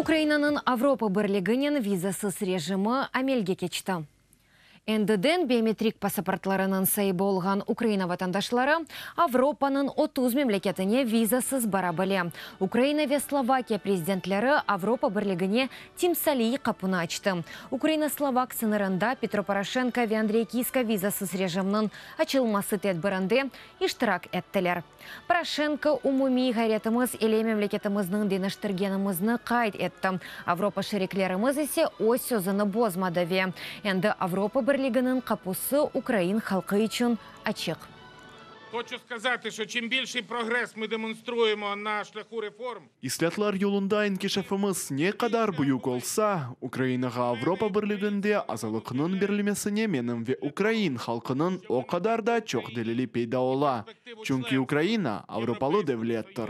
Украинаның Авропа бірлігінен визасыз режимі амелге кечті. НДДен биометрик паспортларының сайы болған Украина ватандашлары Авропаның 30 мемлекетіне визасыз бара біле. Украина ве Словакия президентлері Авропа бірлігіне тимсали қапыны açты. Украина-Словак сынырында Петро Порошенко ве Андрей Киска визасыз режимнің açılması тәдбірінде иштирак әттілер. Порошенко умуми ғайретіміз еле мемлекетіміздің денештіргенімізні қайт етті. Авропа шереклеріміз есе ось сөзіні бозмады ве. Енді Авропа бірлігінің қапусы Украин халқы үшін ачық. Хочу сказати, що чим більший прогрес ми демонструємо на шляху реформ. Ислатлар yolunda inkişafımız ne kadar büyük olsa, Ukraynaga Avropa Birliğinde azalığının birlemesine menin ve Ukrayin halkının o kadar da çok delili peyda ola. Çünkü Ukrayna Avropalı devlettir.